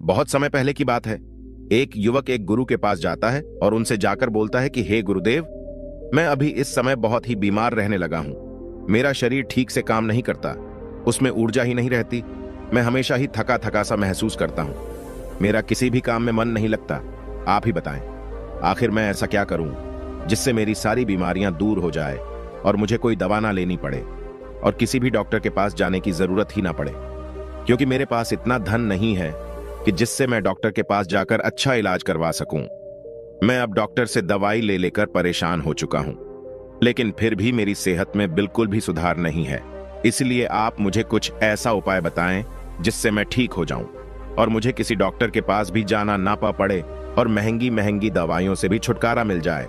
बहुत समय पहले की बात है। एक युवक एक गुरु के पास जाता है और उनसे जाकर बोलता है कि हे गुरुदेव, मैं अभी इस समय बहुत ही बीमार रहने लगा हूं। मेरा शरीर ठीक से काम नहीं करता, उसमें ऊर्जा ही नहीं रहती। मैं हमेशा ही थका थका सा महसूस करता हूं। मेरा किसी भी काम में मन नहीं लगता। आप ही बताएं, आखिर मैं ऐसा क्या करूं जिससे मेरी सारी बीमारियां दूर हो जाए और मुझे कोई दवा ना लेनी पड़े और किसी भी डॉक्टर के पास जाने की जरूरत ही ना पड़े, क्योंकि मेरे पास इतना धन नहीं है कि जिससे मैं डॉक्टर के पास जाकर अच्छा इलाज करवा सकूं। मैं अब डॉक्टर से दवाई ले लेकर परेशान हो चुका हूं, लेकिन फिर भी मेरी सेहत में बिल्कुल भी सुधार नहीं है। इसलिए आप मुझे कुछ ऐसा उपाय बताएं जिससे मैं ठीक हो जाऊं और मुझे किसी डॉक्टर के पास भी जाना ना पड़े और महंगी महंगी दवाइयों से भी छुटकारा मिल जाए।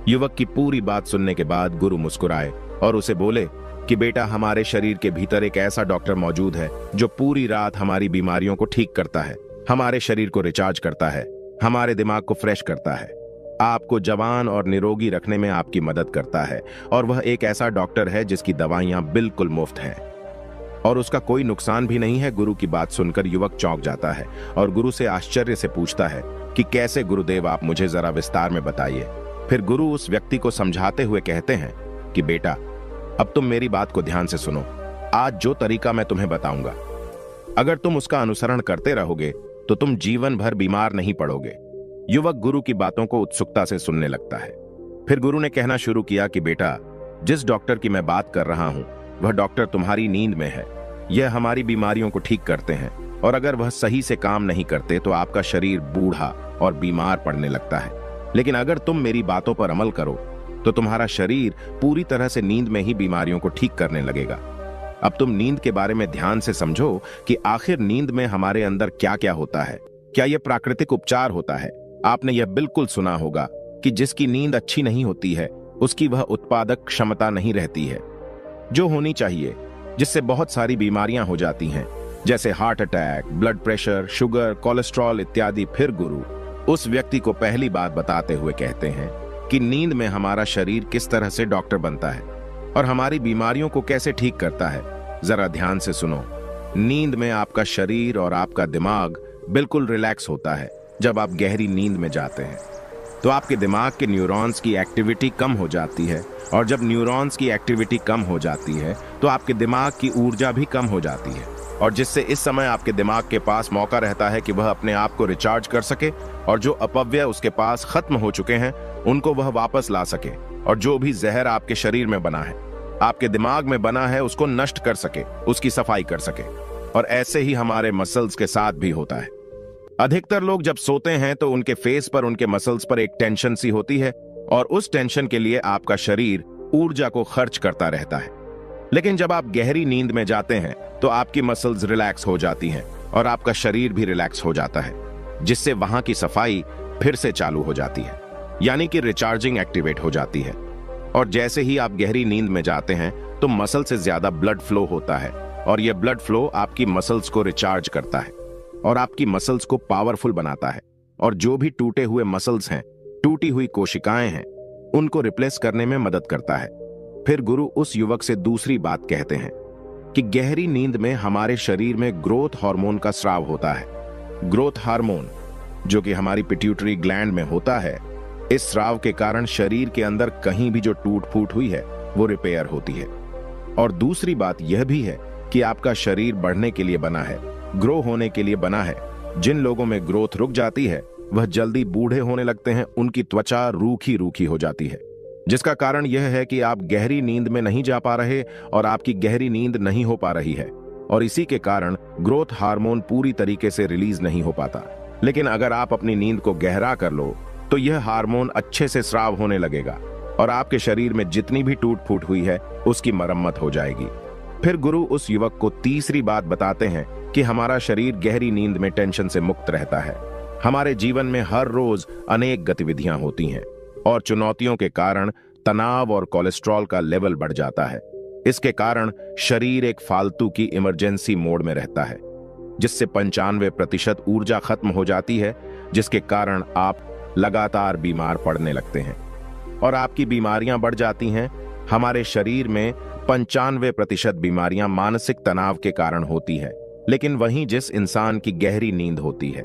युवक की पूरी बात सुनने के बाद गुरु मुस्कुराए और उसे बोले कि बेटा, हमारे शरीर के भीतर एक ऐसा डॉक्टर मौजूद है जो पूरी रात हमारी बीमारियों को ठीक करता है, हमारे शरीर को रिचार्ज करता है, हमारे दिमाग को फ्रेश करता है, आपको जवान और निरोगी रखने में आपकी मदद करता है। और वह एक ऐसा डॉक्टर है जिसकी दवाइयां बिल्कुल मुफ्त हैं और उसका कोई नुकसान भी नहीं है। गुरु की बात सुनकर युवक चौंक जाता है और गुरु से आश्चर्य से पूछता है कि कैसे गुरुदेव, आप मुझे जरा विस्तार में बताइए। फिर गुरु उस व्यक्ति को समझाते हुए कहते हैं कि बेटा, अब तुम मेरी बात को ध्यान से सुनो। आज जो तरीका मैं तुम्हें बताऊंगा, अगर तुम उसका अनुसरण करते रहोगे तो तुम जीवन भर बीमार नहीं पड़ोगे। युवक गुरु की बातों को उत्सुकता से सुनने लगता है। फिर गुरु ने कहना शुरू किया कि बेटा, जिस डॉक्टर की मैं बात कर रहा हूं वह डॉक्टर तुम्हारी नींद में है। यह हमारी बीमारियों को ठीक करते हैं और अगर वह सही से काम नहीं करते तो आपका शरीर बूढ़ा और बीमार पड़ने लगता है। लेकिन अगर तुम मेरी बातों पर अमल करो तो तुम्हारा शरीर पूरी तरह से नींद में ही बीमारियों को ठीक करने लगेगा। अब तुम नींद के बारे में ध्यान से समझो कि आखिर नींद में हमारे अंदर क्या क्या होता है। क्या यह प्राकृतिक उपचार होता है? आपने यह बिल्कुल सुना होगा कि जिसकी नींद अच्छी नहीं होती है उसकी वह उत्पादक क्षमता नहीं रहती है जो होनी चाहिए, जिससे बहुत सारी बीमारियां हो जाती हैं, जैसे heart attack, blood pressure, sugar, cholesterol इत्यादि। फिर गुरु उस व्यक्ति को पहली बात बताते हुए कहते हैं कि नींद में हमारा शरीर किस तरह से डॉक्टर बनता है और हमारी बीमारियों को कैसे ठीक करता है। जरा ध्यान से सुनो। नींद में आपका शरीर और आपका दिमाग बिल्कुल रिलैक्स होता है। जब आप गहरी नींद में जाते हैं तो आपके दिमाग के न्यूरॉन्स की एक्टिविटी कम हो जाती है और जब न्यूरॉन्स की एक्टिविटी कम हो जाती है तो आपके दिमाग की ऊर्जा भी कम हो जाती है और जिससे इस समय आपके दिमाग के पास मौका रहता है कि वह अपने आप को रिचार्ज कर सके और जो अपव्यय उसके पास खत्म हो चुके हैं उनको वह वापस ला सके और जो भी जहर आपके शरीर में बना है, आपके दिमाग में बना है, उसको नष्ट कर सके, उसकी सफाई कर सके। और ऐसे ही हमारे मसल्स के साथ भी होता है। अधिकतर लोग जब सोते हैं तो उनके फेस पर, उनके मसल्स पर एक टेंशन सी होती है और उस टेंशन के लिए आपका शरीर ऊर्जा को खर्च करता रहता है। लेकिन जब आप गहरी नींद में जाते हैं तो आपकी मसल्स रिलैक्स हो जाती हैं और आपका शरीर भी रिलैक्स हो जाता है, जिससे वहां की सफाई फिर से चालू हो जाती है, यानी कि रिचार्जिंग एक्टिवेट हो जाती है। और जैसे ही आप गहरी नींद में जाते हैं तो मसल से ज्यादा ब्लड फ्लो होता है और यह ब्लड फ्लो आपकी मसल्स को रिचार्ज करता है और आपकी मसल्स को पावरफुल बनाता है और जो भी टूटे हुए मसल्स हैं, टूटी हुई कोशिकाएं हैं, उनको रिप्लेस करने में मदद करता है। फिर गुरु उस युवक से दूसरी बात कहते हैं कि गहरी नींद में हमारे शरीर में ग्रोथ हार्मोन का स्राव होता है। ग्रोथ हार्मोन जो कि हमारी पिट्यूटरी ग्लैंड में होता है, इस स्राव के कारण शरीर के अंदर कहीं भी जो टूट फूट हुई है वो रिपेयर होती है। और दूसरी बात यह भी है कि आपका शरीर बढ़ने के लिए बना है, ग्रो होने के लिए बना है। जिन लोगों में ग्रोथ रुक जाती है वह जल्दी बूढ़े होने लगते हैं, उनकी त्वचा रूखी रूखी हो जाती है, जिसका कारण यह है कि आप गहरी नींद में नहीं जा पा रहे और आपकी गहरी नींद नहीं हो पा रही है और इसी के कारण ग्रोथ हार्मोन पूरी तरीके से रिलीज नहीं हो पाता। लेकिन अगर आप अपनी नींद को गहरा कर लो तो यह हार्मोन अच्छे से स्राव होने लगेगा और आपके शरीर में जितनी भी टूट फूट हुई है उसकी मरम्मत हो जाएगी। फिर गुरु उस युवक को तीसरी बात बताते हैं कि हमारा शरीर गहरी नींद में टेंशन से मुक्त रहता है। हमारे जीवन में हर रोज अनेक गतिविधियां होती हैं और चुनौतियों के कारण तनाव और कोलेस्ट्रॉल का लेवल बढ़ जाता है। इसके कारण शरीर एक फालतू की इमरजेंसी मोड में रहता है, जिससे 95% ऊर्जा खत्म हो जाती है, जिसके कारण आप लगातार बीमार पड़ने लगते हैं और आपकी बीमारियां बढ़ जाती हैं। हमारे शरीर में 95% बीमारियां मानसिक तनाव के कारण होती है, लेकिन वहीं जिस इंसान की गहरी नींद होती है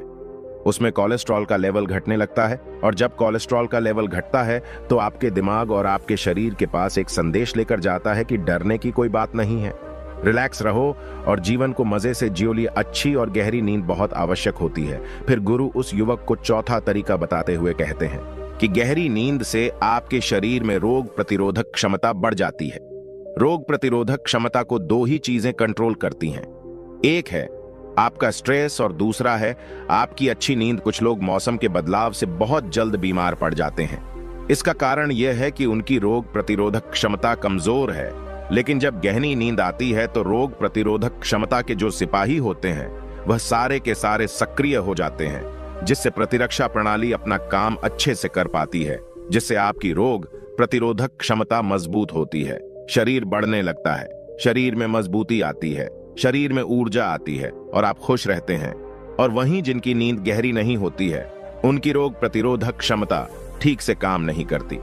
उसमें कोलेस्ट्रॉल का लेवल घटने लगता है, और जब कोलेस्ट्रॉल का लेवल घटता है तो आपके दिमाग और आपके शरीर के पास एक संदेश लेकर जाता है कि डरने की कोई बात नहीं है, रिलैक्स रहो और जीवन को मजे से जियो। लिए अच्छी और गहरी नींद बहुत आवश्यक होती है। फिर गुरु उस युवक को चौथा तरीका बताते हुए कहते हैं कि गहरी नींद से आपके शरीर में रोग प्रतिरोधक क्षमता बढ़ जाती है। रोग प्रतिरोधक क्षमता को दो ही चीजें कंट्रोल करती हैं, एक है आपका स्ट्रेस और दूसरा है आपकी अच्छी नींद। कुछ लोग मौसम के बदलाव से बहुत जल्द बीमार पड़ जाते हैं। इसका कारण यह है कि उनकी रोग प्रतिरोधक क्षमता कमजोर है, लेकिन जब गहरी नींद आती है तो रोग प्रतिरोधक क्षमता के जो सिपाही होते हैं वह सारे के सारे सक्रिय हो जाते हैं, जिससे प्रतिरक्षा प्रणाली अपना काम अच्छे से कर पाती है, जिससे आपकी रोग प्रतिरोधक क्षमता मजबूत होती है। शरीर बढ़ने लगता है, शरीर में मजबूती आती है, शरीर में ऊर्जा आती है और आप खुश रहते हैं। और वहीं जिनकी नींद गहरी नहीं होती है उनकी रोग प्रतिरोधक क्षमता ठीक से काम नहीं करती।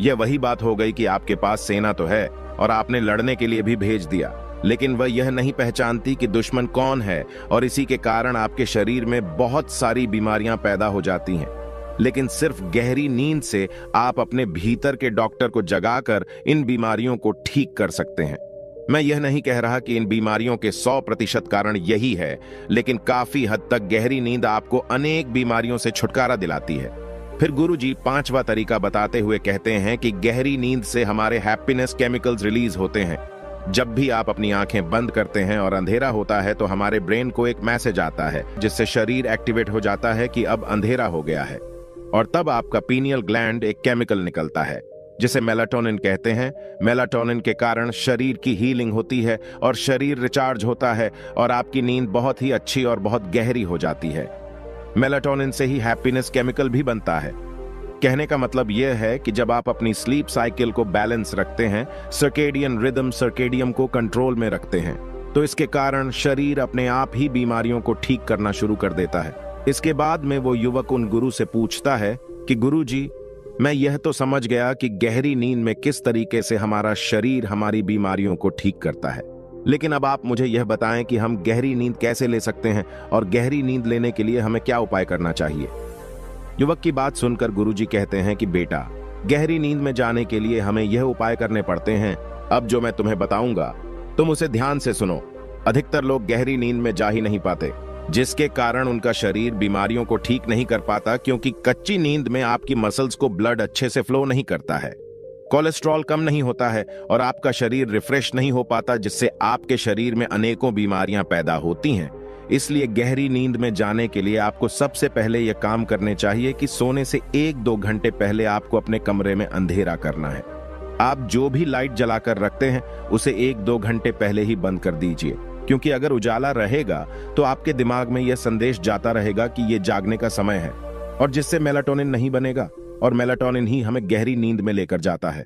यह वही बात हो गई कि आपके पास सेना तो है और आपने लड़ने के लिए भी भेज दिया, लेकिन वह यह नहीं पहचानती कि दुश्मन कौन है, और इसी के कारण आपके शरीर में बहुत सारी बीमारियां पैदा हो जाती हैं। लेकिन सिर्फ गहरी नींद से आप अपने भीतर के डॉक्टर को जगाकर इन बीमारियों को ठीक कर सकते हैं। मैं यह नहीं कह रहा कि इन बीमारियों के 100% कारण यही है, लेकिन काफी हद तक गहरी नींद आपको अनेक बीमारियों से छुटकारा दिलाती है। फिर गुरुजी पांचवा तरीका बताते हुए कहते हैं कि गहरी नींद से हमारे हैप्पीनेस केमिकल्स रिलीज होते हैं। जब भी आप अपनी आंखें बंद करते हैं और अंधेरा होता है तो हमारे ब्रेन को एक मैसेज आता है, जिससे शरीर एक्टिवेट हो जाता है कि अब अंधेरा हो गया है, और तब आपका पीनियल ग्लैंड एक केमिकल निकलता है जिसे मेलाटोनिन कहते हैं। मेलाटोनिन के कारण शरीर की हीलिंग होती है और शरीर रिचार्ज होता है और आपकी नींद बहुत ही अच्छी और बहुत गहरी हो जाती है। मेलाटोनिन से ही हैप्पीनेस केमिकल भी बनता है। कहने का मतलब यह है कि जब आप अपनी स्लीप साइकिल को बैलेंस रखते हैं, सर्केडियन रिदम सर्केडियम को कंट्रोल में रखते हैं, तो इसके कारण शरीर अपने आप ही बीमारियों को ठीक करना शुरू कर देता है। इसके बाद में वो युवक उन गुरु से पूछता है कि गुरुजी, मैं यह तो समझ गया कि गहरी नींद में किस तरीके से हमारा शरीर हमारी बीमारियों को ठीक करता है, लेकिन अब आप मुझे यह बताएं कि हम गहरी नींद कैसे ले सकते हैं और गहरी नींद लेने के लिए हमें क्या उपाय करना चाहिए। युवक की बात सुनकर गुरुजी कहते हैं कि बेटा, गहरी नींद में जाने के लिए हमें यह उपाय करने पड़ते हैं। अब जो मैं तुम्हें बताऊंगा तुम उसे ध्यान से सुनो। अधिकतर लोग गहरी नींद में जा ही नहीं पाते, जिसके कारण उनका शरीर बीमारियों को ठीक नहीं कर पाता, क्योंकि कच्ची नींद में आपकी मसल्स को ब्लड अच्छे से फ्लो नहीं करता है, कोलेस्ट्रॉल कम नहीं होता है और आपका शरीर रिफ्रेश नहीं हो पाता, जिससे आपके शरीर में अनेकों बीमारियां पैदा होती हैं। इसलिए गहरी नींद में जाने के लिए आपको सबसे पहले यह काम करने चाहिए कि सोने से 1-2 घंटे पहले आपको अपने कमरे में अंधेरा करना है। आप जो भी लाइट जलाकर रखते हैं उसे 1-2 घंटे पहले ही बंद कर दीजिए, क्योंकि अगर उजाला रहेगा तो आपके दिमाग में यह संदेश जाता रहेगा कि यह जागने का समय है, और जिससे मेलाटोनिन नहीं बनेगा, और मेलाटोनिन ही हमें गहरी नींद में लेकर जाता है।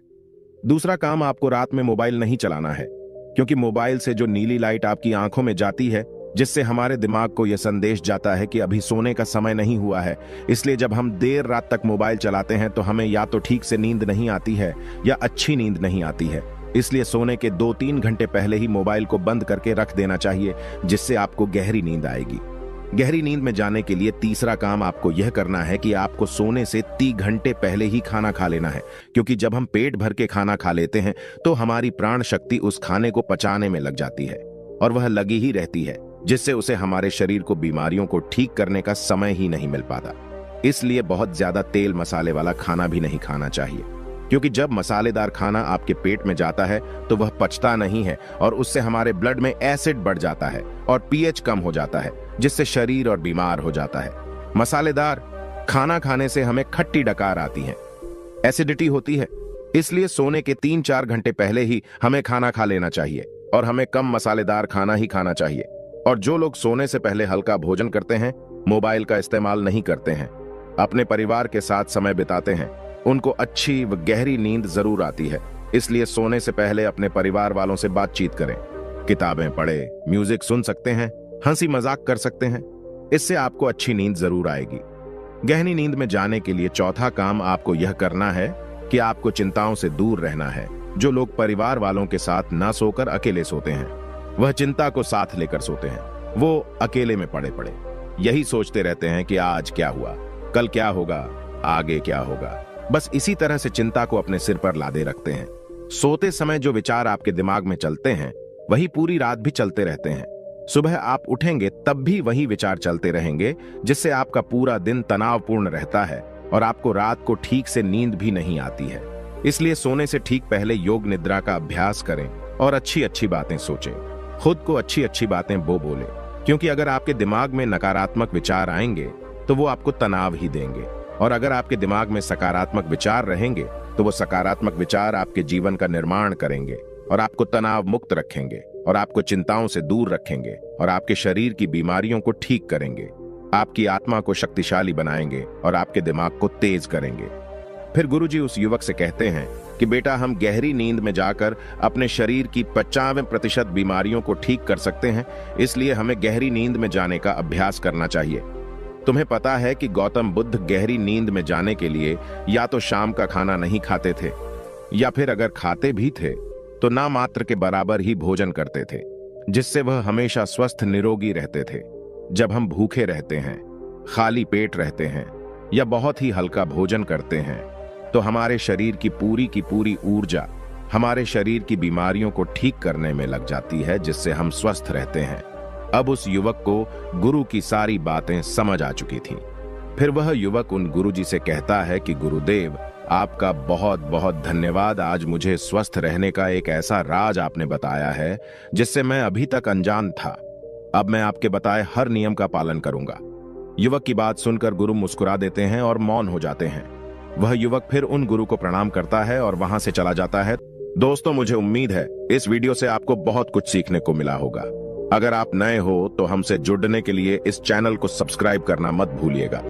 दूसरा काम, आपको रात में मोबाइल नहीं चलाना है, क्योंकि मोबाइल से जो नीली लाइट आपकी आंखों में जाती है, जिससे हमारे दिमाग को यह संदेश जाता है कि अभी सोने का समय नहीं हुआ है। इसलिए जब हम देर रात तक मोबाइल चलाते हैं तो हमें या तो ठीक से नींद नहीं आती है या अच्छी नींद नहीं आती है। इसलिए सोने के 2-3 घंटे पहले ही मोबाइल को बंद करके रख देना चाहिए, जिससे आपको गहरी नींद आएगी। गहरी नींद में जाने के लिए तीसरा काम आपको यह करना है कि आपको सोने से 3 घंटे पहले ही खाना खा लेना है, क्योंकि जब हम पेट भर के खाना खा लेते हैं तो हमारी प्राण शक्ति उस खाने को पचाने में लग जाती है और वह लगी ही रहती है, जिससे उसे हमारे शरीर को बीमारियों को ठीक करने का समय ही नहीं मिल पाता। इसलिए बहुत ज्यादा तेल मसाले वाला खाना भी नहीं खाना चाहिए, क्योंकि जब मसालेदार खाना आपके पेट में जाता है तो वह पचता नहीं है और उससे हमारे ब्लड में एसिड बढ़ जाता है और पीएच कम हो जाता है, जिससे शरीर और बीमार हो जाता है। मसालेदार खाना खाने से हमें खट्टी डकार आती है, एसिडिटी होती है। इसलिए सोने के 3-4 घंटे पहले ही हमें खाना खा लेना चाहिए और हमें कम मसालेदार खाना ही खाना चाहिए। और जो लोग सोने से पहले हल्का भोजन करते हैं, मोबाइल का इस्तेमाल नहीं करते हैं, अपने परिवार के साथ समय बिताते हैं, उनको अच्छी व गहरी नींद जरूर आती है। इसलिए सोने से पहले अपने परिवार वालों से बातचीत करें, किताबें पढ़े, म्यूजिक सुन सकते हैं, हंसी मजाक कर सकते हैं। इससे आपको अच्छी नींद जरूर आएगी। गहरी नींद में जाने के लिए चौथा काम आपको यह करना है कि आपको चिंताओं से दूर रहना है। जो लोग परिवार वालों के साथ ना सोकर अकेले सोते हैं, वह चिंता को साथ लेकर सोते हैं, वो अकेले में पड़े पड़े। यही सोचते रहते हैं कि आज क्या हुआ, कल क्या होगा, आगे क्या होगा। बस इसी तरह से चिंता को अपने सिर पर लादे रखते हैं। सोते समय जो विचार आपके दिमाग में चलते हैं वही पूरी रात भी चलते रहते हैं। सुबह आप उठेंगे तब भी वही विचार चलते रहेंगे, जिससे आपका पूरा दिन तनावपूर्ण रहता है और आपको रात को ठीक से नींद भी नहीं आती है। इसलिए सोने से ठीक पहले योग निद्रा का अभ्यास करें और अच्छी अच्छी बातें सोचें। खुद को अच्छी अच्छी बातें बोले, क्योंकि अगर आपके दिमाग में नकारात्मक विचार आएंगे तो वो आपको तनाव ही देंगे, और अगर आपके दिमाग में सकारात्मक विचार रहेंगे तो वो सकारात्मक विचार आपके जीवन का निर्माण करेंगे और आपको तनाव मुक्त रखेंगे और आपको चिंताओं से दूर रखेंगे और आपके शरीर की बीमारियों को ठीक करेंगे, आपकी आत्मा को शक्तिशाली बनाएंगे और आपके दिमाग को तेज करेंगे। फिर गुरुजी उस युवक से कहते हैं कि बेटा, हम गहरी नींद में जाकर अपने शरीर की 95% बीमारियों को ठीक कर सकते हैं, इसलिए हमें गहरी नींद में जाने का अभ्यास करना चाहिए। तुम्हें पता है कि गौतम बुद्ध गहरी नींद में जाने के लिए या तो शाम का खाना नहीं खाते थे, या फिर अगर खाते भी थे तो ना मात्र के बराबर ही भोजन करते थे, जिससे वह हमेशा स्वस्थ निरोगी रहते थे। जब हम भूखे रहते हैं, खाली पेट रहते हैं या बहुत ही हल्का भोजन करते हैं तो हमारे शरीर की पूरी ऊर्जा हमारे शरीर की बीमारियों को ठीक करने में लग जाती है, जिससे हम स्वस्थ रहते हैं। अब उस युवक को गुरु की सारी बातें समझ आ चुकी थीं। फिर वह युवक उन गुरुजी से कहता है कि गुरुदेव, आपका बहुत बहुत धन्यवाद। आज मुझे स्वस्थ रहने का एक ऐसा राज आपने बताया है जिससे मैं अभी तक अनजान था। अब मैं आपके बताए हर नियम का पालन करूंगा। युवक की बात सुनकर गुरु मुस्कुरा देते हैं और मौन हो जाते हैं। वह युवक फिर उन गुरु को प्रणाम करता है और वहां से चला जाता है। दोस्तों, मुझे उम्मीद है इस वीडियो से आपको बहुत कुछ सीखने को मिला होगा। अगर आप नए हो तो हमसे जुड़ने के लिए इस चैनल को सब्सक्राइब करना मत भूलिएगा।